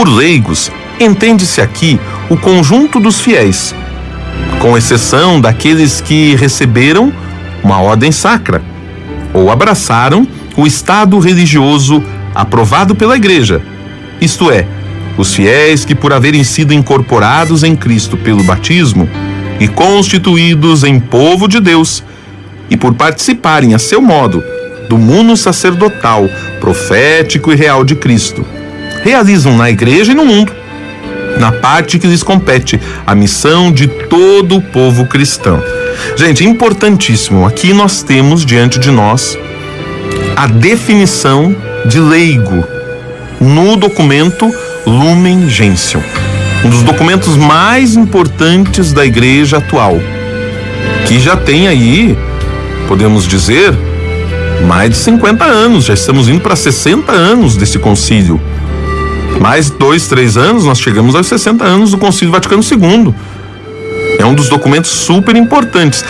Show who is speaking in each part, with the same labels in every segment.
Speaker 1: Por leigos, entende-se aqui o conjunto dos fiéis, com exceção daqueles que receberam uma ordem sacra ou abraçaram o estado religioso aprovado pela Igreja, isto é, os fiéis que, por haverem sido incorporados em Cristo pelo batismo e constituídos em povo de Deus, e por participarem a seu modo do mundo sacerdotal, profético e real de Cristo, realizam na Igreja e no mundo, na parte que lhes compete, a missão de todo o povo cristão. Gente, importantíssimo, aqui nós temos diante de nós a definição de leigo no documento Lumen Gentium, um dos documentos mais importantes da Igreja atual, que já tem aí, podemos dizer, mais de 50 anos, já estamos indo para 60 anos desse concílio. Mais 2, 3 anos, nós chegamos aos 60 anos do Concílio Vaticano II. É um dos documentos super importantes.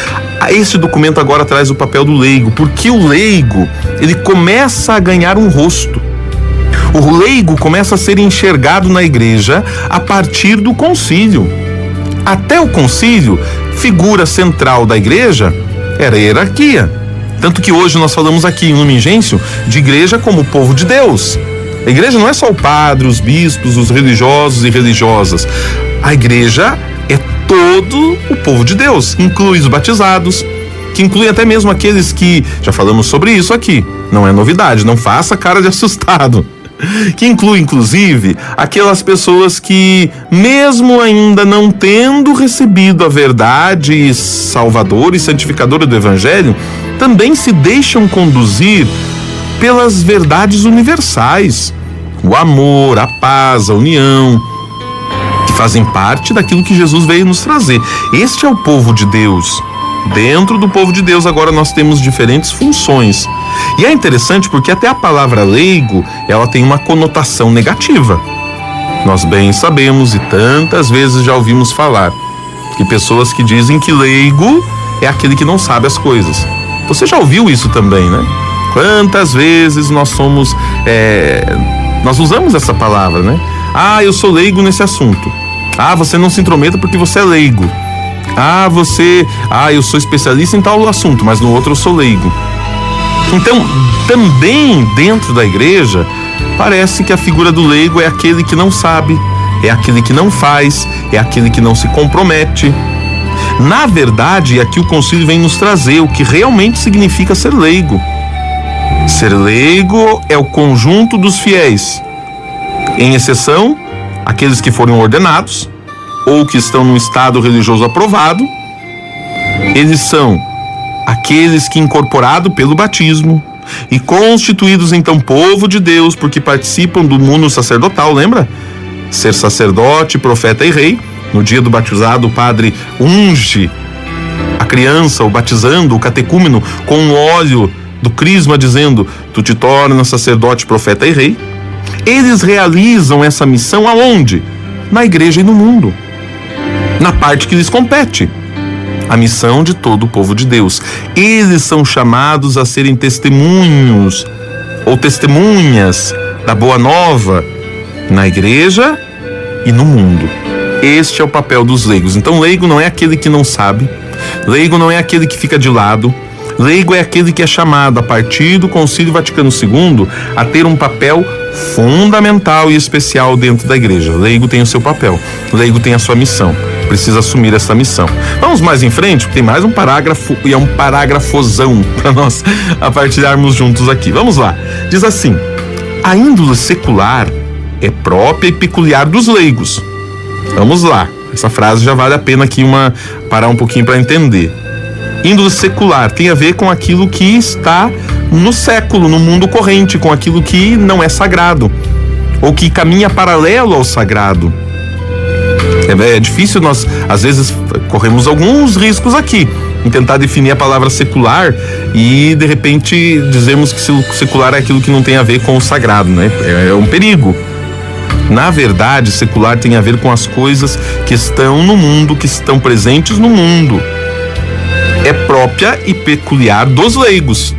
Speaker 1: Esse documento agora traz o papel do leigo, porque o leigo, ele começa a ganhar um rosto. O leigo começa a ser enxergado na Igreja a partir do concílio. Até o concílio, figura central da Igreja era a hierarquia. Tanto que hoje nós falamos aqui em Lumen Gentium de Igreja como povo de Deus. A Igreja não é só o padre, os bispos, os religiosos e religiosas. A Igreja é todo o povo de Deus, inclui os batizados, que inclui até mesmo aqueles que, já falamos sobre isso aqui, não é novidade, não faça cara de assustado, que inclui inclusive aquelas pessoas que, mesmo ainda não tendo recebido a verdade salvadora e santificadora do Evangelho, também se deixam conduzir pelas verdades universais, o amor, a paz, a união, que fazem parte daquilo que Jesus veio nos trazer. Este é o povo de Deus. Dentro do povo de Deus agora nós temos diferentes funções. E é interessante porque até a palavra leigo, ela tem uma conotação negativa. Nós bem sabemos e tantas vezes já ouvimos falar que pessoas que dizem que leigo é aquele que não sabe as coisas. Você já ouviu isso também, né? Quantas vezes nós usamos essa palavra, né? Ah, eu sou leigo nesse assunto. Ah, você não se intrometa porque você é leigo. Eu sou especialista em tal assunto, mas no outro eu sou leigo. Então, também dentro da Igreja, parece que a figura do leigo é aquele que não sabe, é aquele que não faz, é aquele que não se compromete. Na verdade, aqui o concílio vem nos trazer o que realmente significa ser leigo. Ser leigo é o conjunto dos fiéis, em exceção, aqueles que foram ordenados ou que estão num estado religioso aprovado. Eles são aqueles que, incorporados pelo batismo e constituídos então povo de Deus, porque participam do mundo sacerdotal, lembra? Ser sacerdote, profeta e rei. No dia do batizado, o padre unge a criança, o batizando, o catecúmeno, com um óleo do crisma, dizendo: tu te tornas sacerdote, profeta e rei. Eles realizam essa missão aonde? Na Igreja e no mundo, na parte que lhes compete, a missão de todo o povo de Deus. Eles são chamados a serem testemunhos ou testemunhas da Boa Nova na Igreja e no mundo. Este é o papel dos leigos. Então, leigo não é aquele que não sabe, leigo não é aquele que fica de lado. Leigo é aquele que é chamado, a partir do Concílio Vaticano II, a ter um papel fundamental e especial dentro da Igreja. Leigo tem o seu papel, leigo tem a sua missão, precisa assumir essa missão. Vamos mais em frente, porque tem mais um parágrafo, e é um parágrafozão para nós partilharmos juntos aqui. Vamos lá. Diz assim: a índole secular é própria e peculiar dos leigos. Vamos lá, essa frase já vale a pena aqui parar um pouquinho para entender. Índole secular tem a ver com aquilo que está no século, no mundo corrente, com aquilo que não é sagrado, ou que caminha paralelo ao sagrado. É difícil, nós às vezes corremos alguns riscos aqui em tentar definir a palavra secular e de repente dizemos que secular é aquilo que não tem a ver com o sagrado, né? É um perigo. Na verdade, secular tem a ver com as coisas que estão no mundo, que estão presentes no mundo. É própria e peculiar dos leigos.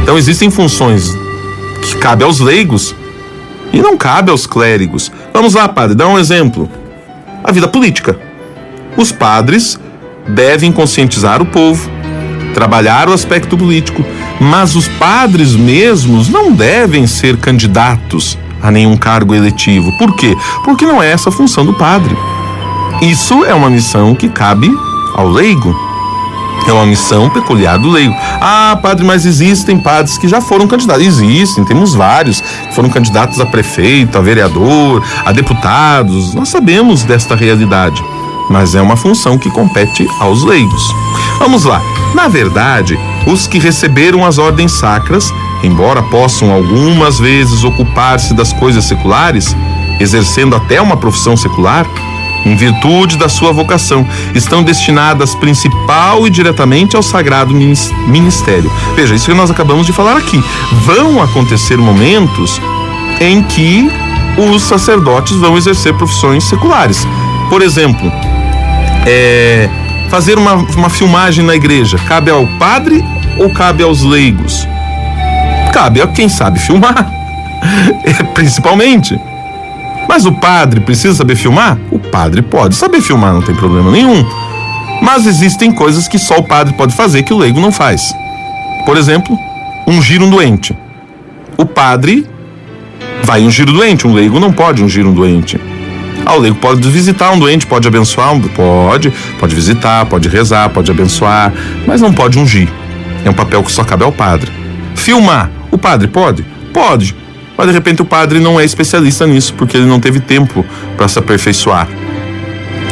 Speaker 1: Então existem funções que cabem aos leigos E não cabe aos clérigos. Vamos lá, padre, dá um exemplo. A vida política. Os padres devem conscientizar o povo, trabalhar o aspecto político, mas os padres mesmos não devem ser candidatos a nenhum cargo eletivo. Por quê? Porque não é essa a função do padre. Isso é uma missão que cabe ao leigo. É uma missão peculiar do leigo. Ah, padre, mas existem padres que já foram candidatos. Existem, temos vários que foram candidatos a prefeito, a vereador, a deputados. Nós sabemos desta realidade, mas é uma função que compete aos leigos. Vamos lá. Na verdade, os que receberam as ordens sacras, embora possam algumas vezes ocupar-se das coisas seculares, exercendo até uma profissão secular, em virtude da sua vocação, estão destinadas principal e diretamente ao sagrado ministério. Veja, isso que nós acabamos de falar aqui. Vão acontecer momentos em que os sacerdotes vão exercer profissões seculares. Por exemplo, fazer uma filmagem na igreja, cabe ao padre ou cabe aos leigos? Cabe a quem sabe filmar, principalmente. Mas o padre precisa saber filmar? O padre pode saber filmar, não tem problema nenhum. Mas existem coisas que só o padre pode fazer que o leigo não faz. Por exemplo, ungir um doente. O padre vai ungir o doente, um leigo não pode ungir um doente. O leigo pode visitar um doente, pode abençoar, pode visitar, pode rezar, pode abençoar, mas não pode ungir. É um papel que só cabe ao padre. Filmar, o padre pode? Pode. Mas de repente o padre não é especialista nisso, porque ele não teve tempo para se aperfeiçoar,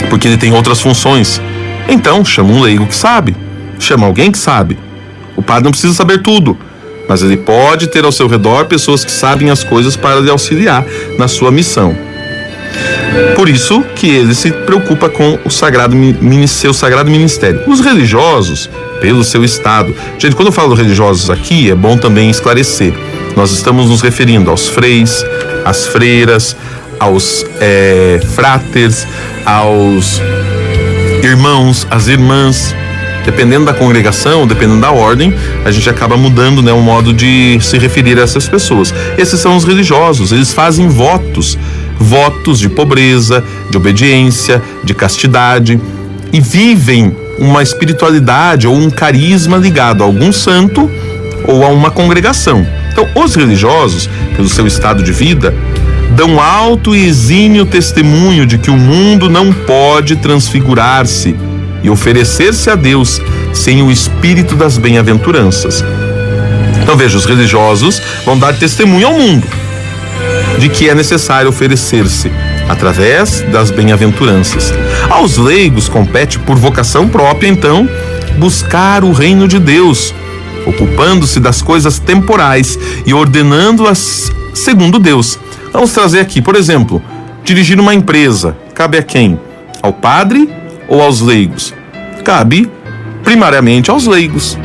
Speaker 1: porque ele tem outras funções. Então chama um leigo que sabe, chama alguém que sabe. O padre não precisa saber tudo, mas ele pode ter ao seu redor pessoas que sabem as coisas para lhe auxiliar na sua missão. Por isso que ele se preocupa com o seu sagrado ministério. Os religiosos, pelo seu estado. Gente, quando eu falo religiosos aqui, é bom também esclarecer. Nós estamos nos referindo aos freis, às freiras, aos fráteres, aos irmãos, às irmãs. Dependendo da congregação, dependendo da ordem, a gente acaba mudando, o modo de se referir a essas pessoas. Esses são os religiosos, eles fazem votos de pobreza, de obediência, de castidade, e vivem uma espiritualidade ou um carisma ligado a algum santo ou a uma congregação. Então, os religiosos, pelo seu estado de vida, dão alto e exímio testemunho de que o mundo não pode transfigurar-se e oferecer-se a Deus sem o espírito das bem-aventuranças. Então, veja, os religiosos vão dar testemunho ao mundo de que é necessário oferecer-se através das bem-aventuranças. Aos leigos compete, por vocação própria, então, buscar o reino de Deus, ocupando-se das coisas temporais e ordenando-as segundo Deus. Vamos trazer aqui, por exemplo, dirigir uma empresa. Cabe a quem? Ao padre ou aos leigos? Cabe primariamente aos leigos.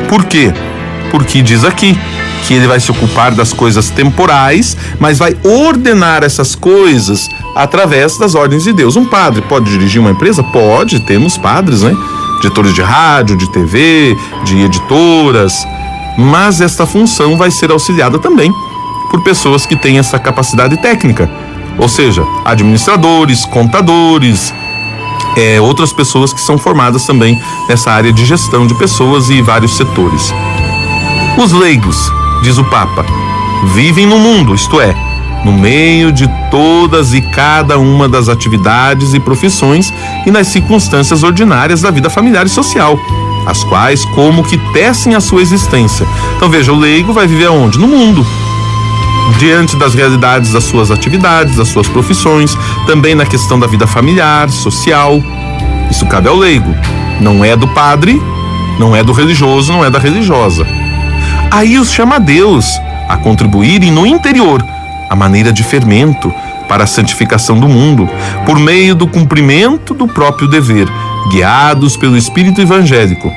Speaker 1: Por quê? Porque diz aqui que ele vai se ocupar das coisas temporais, mas vai ordenar essas coisas através das ordens de Deus. Um padre pode dirigir uma empresa? Pode, temos padres, Editores de rádio, de TV, de editoras, mas esta função vai ser auxiliada também por pessoas que têm essa capacidade técnica, ou seja, administradores, contadores, outras pessoas que são formadas também nessa área de gestão de pessoas e vários setores. Os leigos, diz o Papa, vivem no mundo, isto é, no meio de todas e cada uma das atividades e profissões e nas circunstâncias ordinárias da vida familiar e social, as quais como que tecem a sua existência. Então veja, o leigo vai viver aonde? No mundo, diante das realidades das suas atividades, das suas profissões, também na questão da vida familiar, social. Isso cabe ao leigo, não é do padre, não é do religioso, não é da religiosa. Aí os chama Deus a contribuírem no interior a maneira de fermento para a santificação do mundo, por meio do cumprimento do próprio dever, guiados pelo Espírito evangélico.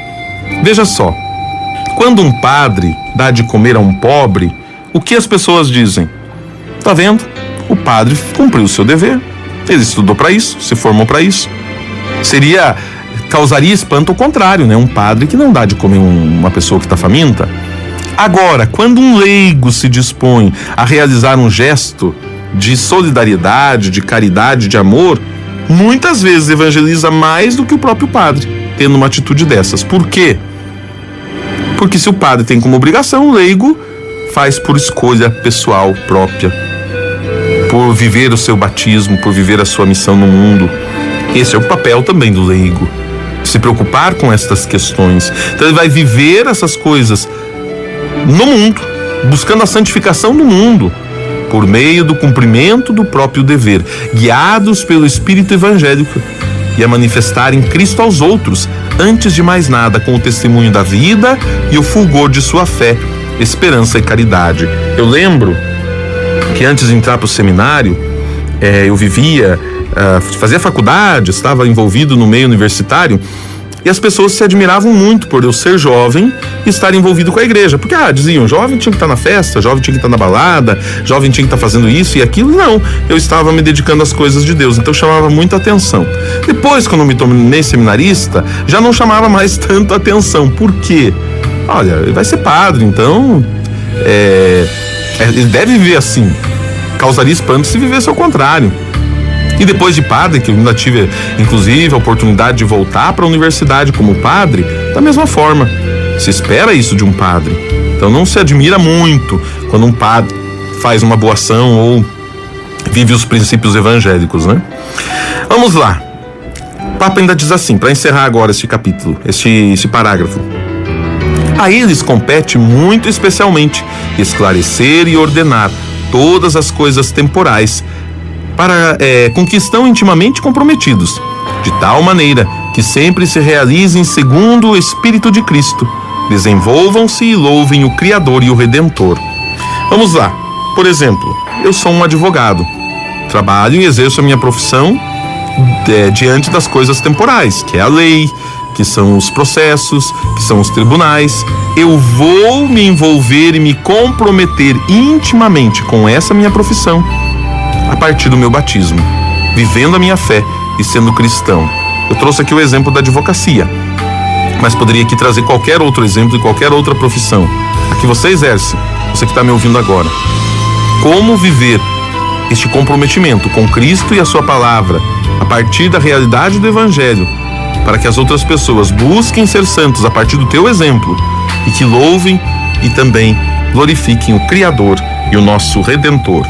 Speaker 1: Veja só, quando um padre dá de comer a um pobre, o que as pessoas dizem? Tá vendo? O padre cumpriu o seu dever, ele estudou para isso, se formou para isso. Causaria espanto ao contrário, Um padre que não dá de comer uma pessoa que está faminta. Agora, quando um leigo se dispõe a realizar um gesto de solidariedade, de caridade, de amor, muitas vezes evangeliza mais do que o próprio padre, tendo uma atitude dessas. Por quê? Porque se o padre tem como obrigação, o leigo faz por escolha pessoal própria, por viver o seu batismo, por viver a sua missão no mundo. Esse é o papel também do leigo, se preocupar com estas questões. Então ele vai viver essas coisas no mundo, buscando a santificação do mundo, por meio do cumprimento do próprio dever, guiados pelo Espírito evangélico, e a manifestar em Cristo aos outros, antes de mais nada, com o testemunho da vida e o fulgor de sua fé, esperança e caridade. Eu lembro que antes de entrar para o seminário, eu fazia faculdade, estava envolvido no meio universitário, e as pessoas se admiravam muito por eu ser jovem e estar envolvido com a igreja. Porque, diziam, jovem tinha que estar na festa, jovem tinha que estar na balada, jovem tinha que estar fazendo isso e aquilo. Não, eu estava me dedicando às coisas de Deus, então chamava muita atenção. Depois, quando eu me tornei seminarista, já não chamava mais tanto atenção. Por quê? Olha, ele vai ser padre, então ele deve viver assim. Causaria espanto se vivesse ao contrário. E depois de padre, que eu ainda tive, inclusive, a oportunidade de voltar para a universidade como padre, da mesma forma, se espera isso de um padre. Então não se admira muito quando um padre faz uma boa ação ou vive os princípios evangélicos, né? Vamos lá. O Papa ainda diz assim, para encerrar agora este capítulo, este parágrafo. A eles compete muito especialmente esclarecer e ordenar todas as coisas temporais, com que estão intimamente comprometidos, de tal maneira que sempre se realizem segundo o Espírito de Cristo, desenvolvam-se e louvem o Criador e o Redentor. Vamos lá. Por exemplo, eu sou um advogado, trabalho e exerço a minha profissão diante das coisas temporais, que é a lei, que são os processos, que são os tribunais. Eu vou me envolver e me comprometer intimamente com essa minha profissão a partir do meu batismo, vivendo a minha fé e sendo cristão. Eu trouxe aqui o exemplo da advocacia, mas poderia aqui trazer qualquer outro exemplo de qualquer outra profissão. A que você exerce, você que está me ouvindo agora. Como viver este comprometimento com Cristo e a sua palavra, a partir da realidade do Evangelho, para que as outras pessoas busquem ser santos a partir do teu exemplo e que louvem e também glorifiquem o Criador e o nosso Redentor.